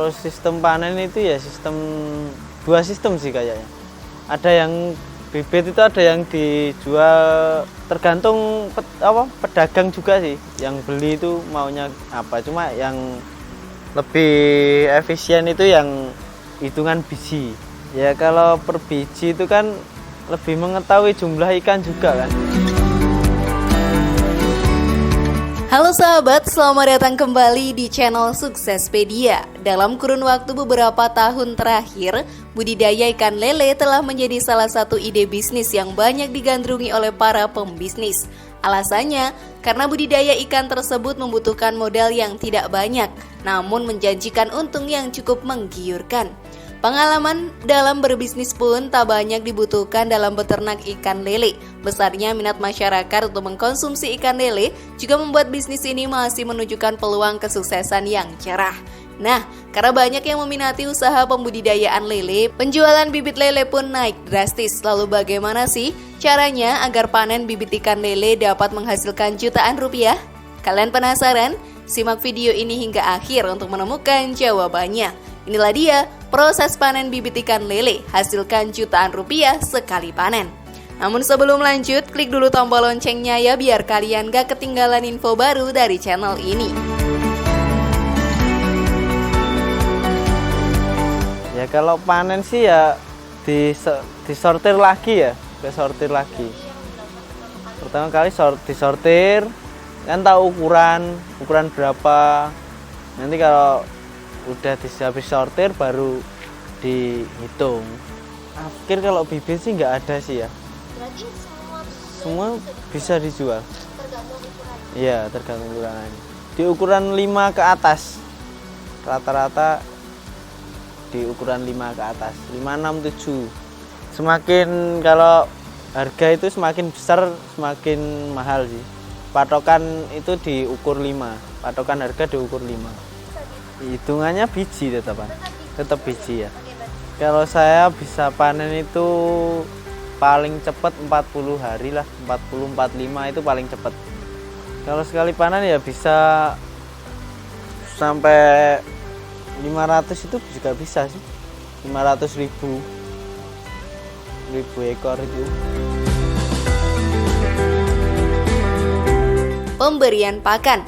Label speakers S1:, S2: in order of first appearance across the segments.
S1: Kalau sistem panen itu ya dua sistem sih kayaknya. Ada yang bibit itu ada yang dijual tergantung pedagang juga sih. Yang beli itu maunya apa. Cuma yang lebih efisien itu yang hitungan biji. Ya kalau per biji itu kan lebih mengetahui jumlah ikan juga kan.
S2: Halo sahabat, selamat datang kembali di channel Suksespedia. Dalam kurun waktu beberapa tahun terakhir, budidaya ikan lele telah menjadi salah satu ide bisnis yang banyak digandrungi oleh para pembisnis. Alasannya, karena budidaya ikan tersebut membutuhkan modal yang tidak banyak, namun menjanjikan untung yang cukup menggiurkan. Pengalaman dalam berbisnis pun tak banyak dibutuhkan dalam beternak ikan lele. Besarnya minat masyarakat untuk mengkonsumsi ikan lele juga membuat bisnis ini masih menunjukkan peluang kesuksesan yang cerah. Nah, karena banyak yang meminati usaha pembudidayaan lele, penjualan bibit lele pun naik drastis. Lalu bagaimana sih caranya agar panen bibit ikan lele dapat menghasilkan jutaan rupiah? Kalian penasaran? Simak video ini hingga akhir untuk menemukan jawabannya. Inilah dia proses panen bibit ikan lele, hasilkan jutaan rupiah sekali panen. Namun sebelum lanjut, klik dulu tombol loncengnya ya biar kalian gak ketinggalan info baru dari channel ini.
S1: Ya kalau panen sih ya disortir lagi ya, disortir lagi. Pertama kali disortir, kan tahu ukuran berapa. Nanti kalau udah habis sortir baru dihitung. Akhir kalau bibit sih nggak ada sih ya.
S3: Berarti
S1: Semua bisa dijual.
S3: tergantung ukurannya.
S1: Iya, tergantung ukurannya. Di ukuran 5 ke atas. Rata-rata di ukuran 5 ke atas. 5, 6, 7. Semakin kalau harga itu semakin besar semakin mahal sih. Patokan itu diukur 5. Patokan harga diukur 5. Hitungannya biji tetap biji ya. Kalau saya bisa panen itu paling cepat 40 hari lah, 40-45 itu paling cepat. Kalau sekali panen ya bisa sampai 500 itu juga bisa sih. 500.000 ekor itu.
S2: Pemberian pakan.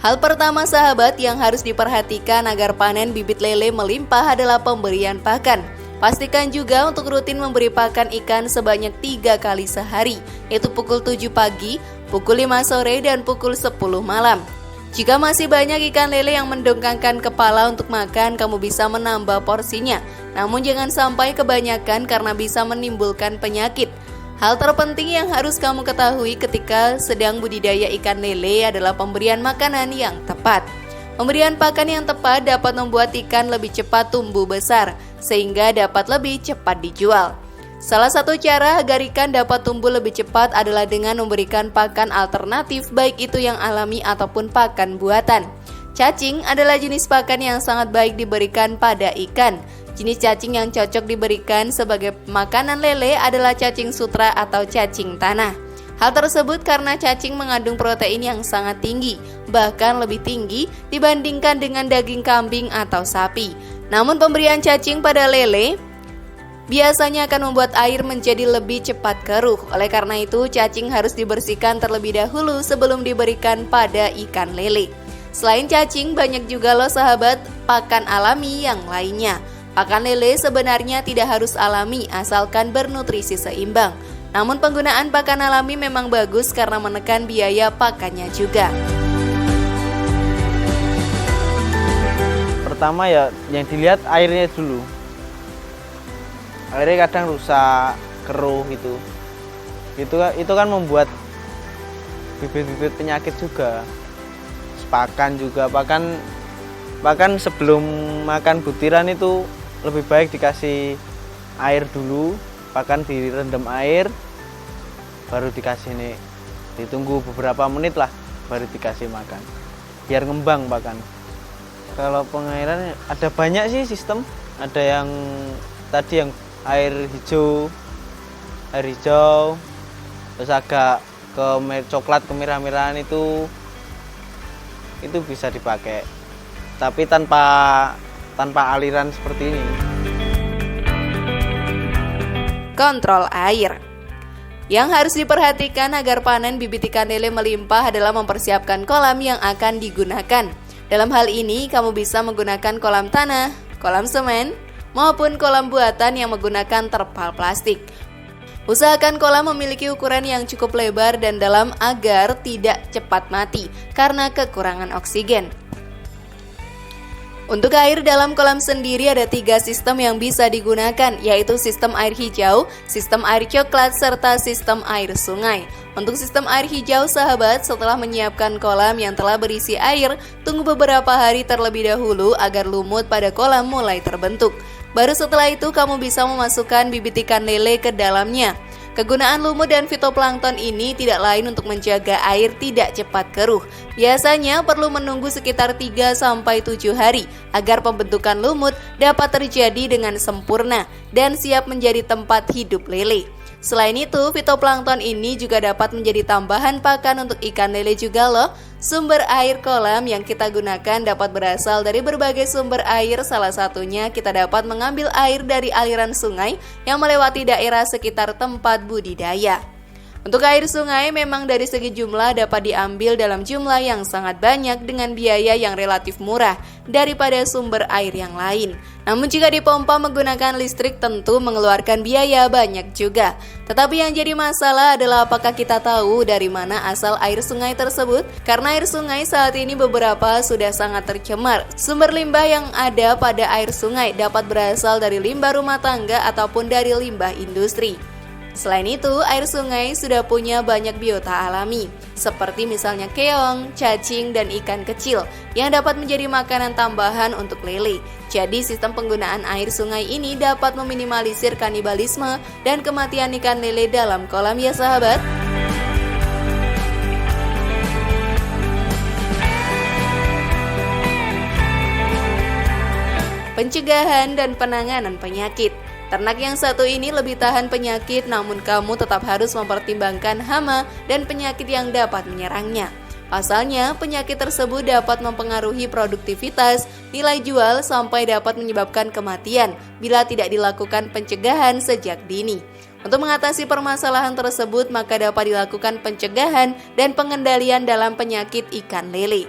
S2: Hal pertama sahabat yang harus diperhatikan agar panen bibit lele melimpah adalah pemberian pakan. Pastikan juga untuk rutin memberi pakan ikan sebanyak 3 kali sehari, yaitu pukul 7 pagi, pukul 5 sore, dan pukul 10 malam. Jika masih banyak ikan lele yang mendongkangkan kepala untuk makan, kamu bisa menambah porsinya. Namun jangan sampai kebanyakan karena bisa menimbulkan penyakit. Hal terpenting yang harus kamu ketahui ketika sedang budidaya ikan lele adalah pemberian makanan yang tepat. Pemberian pakan yang tepat dapat membuat ikan lebih cepat tumbuh besar, sehingga dapat lebih cepat dijual. Salah satu cara agar ikan dapat tumbuh lebih cepat adalah dengan memberikan pakan alternatif, baik itu yang alami ataupun pakan buatan. Cacing adalah jenis pakan yang sangat baik diberikan pada ikan. Jenis cacing yang cocok diberikan sebagai makanan lele adalah cacing sutra atau cacing tanah. Hal tersebut karena cacing mengandung protein yang sangat tinggi, bahkan lebih tinggi dibandingkan dengan daging kambing atau sapi. Namun pemberian cacing pada lele biasanya akan membuat air menjadi lebih cepat keruh. Oleh karena itu, cacing harus dibersihkan terlebih dahulu sebelum diberikan pada ikan lele. Selain cacing, banyak juga loh sahabat pakan alami yang lainnya. Pakan lele sebenarnya tidak harus alami asalkan bernutrisi seimbang. Namun penggunaan pakan alami memang bagus karena menekan biaya pakannya juga.
S1: Pertama ya yang dilihat airnya dulu. Airnya kadang rusak, keruh gitu. Itu kan membuat bibit-bibit penyakit juga. Pakan juga, bahkan sebelum makan butiran itu lebih baik dikasih air dulu, pakan direndam air, baru dikasih nih, ditunggu beberapa menit lah, baru dikasih makan, biar ngembang pakan. Kalau pengairan ada banyak sih sistem, ada yang tadi yang air hijau, terus agak coklat kemerah-merahan itu bisa dipakai, tapi tanpa tanpa aliran seperti ini.
S2: Kontrol air. Yang harus diperhatikan agar panen bibit ikan lele melimpah adalah mempersiapkan kolam yang akan digunakan. Dalam hal ini, kamu bisa menggunakan kolam tanah, kolam semen, maupun kolam buatan yang menggunakan terpal plastik. Usahakan kolam memiliki ukuran yang cukup lebar dan dalam agar tidak cepat mati karena kekurangan oksigen. Untuk air dalam kolam sendiri ada 3 sistem yang bisa digunakan, yaitu sistem air hijau, sistem air coklat, serta sistem air sungai. Untuk sistem air hijau, sahabat, setelah menyiapkan kolam yang telah berisi air, tunggu beberapa hari terlebih dahulu agar lumut pada kolam mulai terbentuk. Baru setelah itu kamu bisa memasukkan bibit ikan lele ke dalamnya. Kegunaan lumut dan fitoplankton ini tidak lain untuk menjaga air tidak cepat keruh. Biasanya perlu menunggu sekitar 3-7 hari agar pembentukan lumut dapat terjadi dengan sempurna dan siap menjadi tempat hidup lele. Selain itu, fitoplankton ini juga dapat menjadi tambahan pakan untuk ikan lele juga loh. Sumber air kolam yang kita gunakan dapat berasal dari berbagai sumber air, salah satunya kita dapat mengambil air dari aliran sungai yang melewati daerah sekitar tempat budidaya. Untuk air sungai memang dari segi jumlah dapat diambil dalam jumlah yang sangat banyak dengan biaya yang relatif murah daripada sumber air yang lain. Namun jika dipompa menggunakan listrik tentu mengeluarkan biaya banyak juga. Tetapi yang jadi masalah adalah apakah kita tahu dari mana asal air sungai tersebut? Karena air sungai saat ini beberapa sudah sangat tercemar. Sumber limbah yang ada pada air sungai dapat berasal dari limbah rumah tangga ataupun dari limbah industri. Selain itu, air sungai sudah punya banyak biota alami, seperti misalnya keong, cacing, dan ikan kecil yang dapat menjadi makanan tambahan untuk lele. Jadi, sistem penggunaan air sungai ini dapat meminimalisir kanibalisme dan kematian ikan lele dalam kolam ya sahabat. Pencegahan dan penanganan penyakit. Ternak yang satu ini lebih tahan penyakit, namun kamu tetap harus mempertimbangkan hama dan penyakit yang dapat menyerangnya. Pasalnya, penyakit tersebut dapat mempengaruhi produktivitas, nilai jual, sampai dapat menyebabkan kematian bila tidak dilakukan pencegahan sejak dini. Untuk mengatasi permasalahan tersebut, maka dapat dilakukan pencegahan dan pengendalian dalam penyakit ikan lele.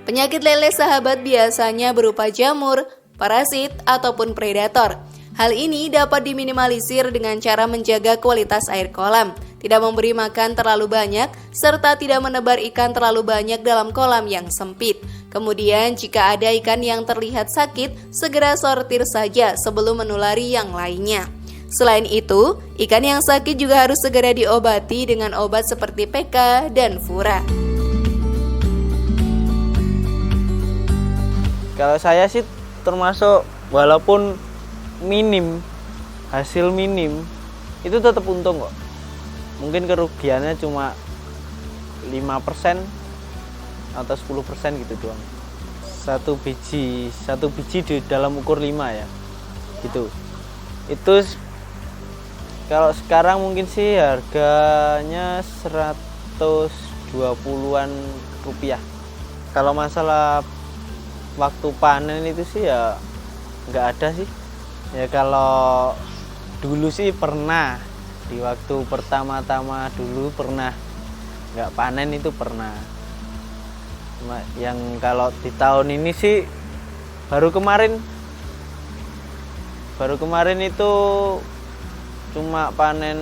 S2: Penyakit lele sahabat biasanya berupa jamur, parasit, ataupun predator. Hal ini dapat diminimalisir dengan cara menjaga kualitas air kolam, tidak memberi makan terlalu banyak, serta tidak menebar ikan terlalu banyak dalam kolam yang sempit. Kemudian jika ada ikan yang terlihat sakit, segera sortir saja sebelum menulari yang lainnya. Selain itu, ikan yang sakit juga harus segera diobati dengan obat seperti PK dan Fura.
S1: Kalau saya sih termasuk walaupun hasil minim itu tetap untung kok. Mungkin kerugiannya cuma 5% atau 10% gitu doang. Satu biji di dalam ukur 5 ya. Gitu. Itu kalau sekarang mungkin sih harganya 120-an rupiah. Kalau masalah waktu panen itu sih ya nggak ada sih. Ya kalau dulu sih pernah, di waktu pertama-tama dulu pernah nggak panen itu pernah. Cuma yang kalau di tahun ini sih baru kemarin itu cuma panen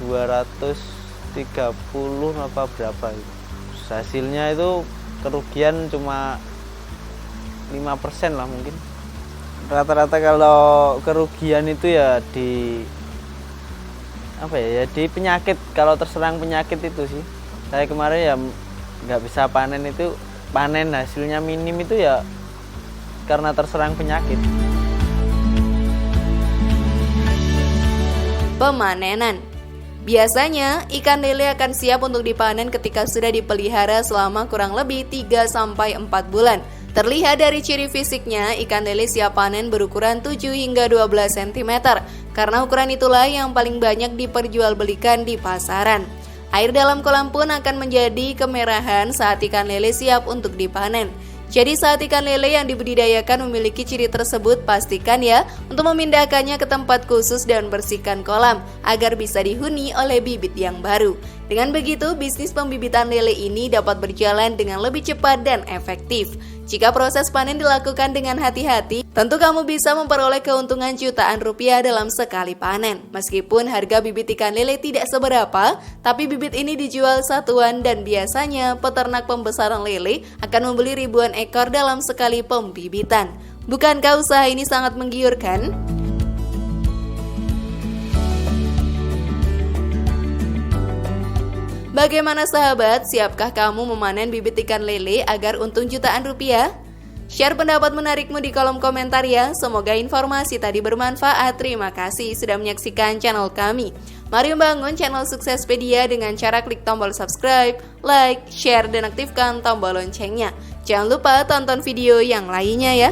S1: 230 apa berapa itu. Hasilnya itu kerugian cuma 5% lah mungkin. Rata-rata kalau kerugian itu ya di di penyakit. Kalau terserang penyakit itu sih. Saya kemarin ya nggak bisa panen itu, panen hasilnya minim itu ya karena terserang penyakit.
S2: Pemanenan. Biasanya ikan lele akan siap untuk dipanen ketika sudah dipelihara selama kurang lebih 3-4 bulan. Terlihat dari ciri fisiknya, ikan lele siap panen berukuran 7 hingga 12 cm, karena ukuran itulah yang paling banyak diperjualbelikan di pasaran. Air dalam kolam pun akan menjadi kemerahan saat ikan lele siap untuk dipanen. Jadi saat ikan lele yang dibudidayakan memiliki ciri tersebut, pastikan ya untuk memindahkannya ke tempat khusus dan bersihkan kolam agar bisa dihuni oleh bibit yang baru. Dengan begitu, bisnis pembibitan lele ini dapat berjalan dengan lebih cepat dan efektif. Jika proses panen dilakukan dengan hati-hati, tentu kamu bisa memperoleh keuntungan jutaan rupiah dalam sekali panen. Meskipun harga bibit ikan lele tidak seberapa, tapi bibit ini dijual satuan dan biasanya peternak pembesaran lele akan membeli ribuan ekor dalam sekali pembibitan. Bukankah usaha ini sangat menggiurkan? Bagaimana sahabat, siapkah kamu memanen bibit ikan lele agar untung jutaan rupiah? Share pendapat menarikmu di kolom komentar ya. Semoga informasi tadi bermanfaat. Terima kasih sudah menyaksikan channel kami. Mari membangun channel Suksespedia dengan cara klik tombol subscribe, like, share, dan aktifkan tombol loncengnya. Jangan lupa tonton video yang lainnya ya.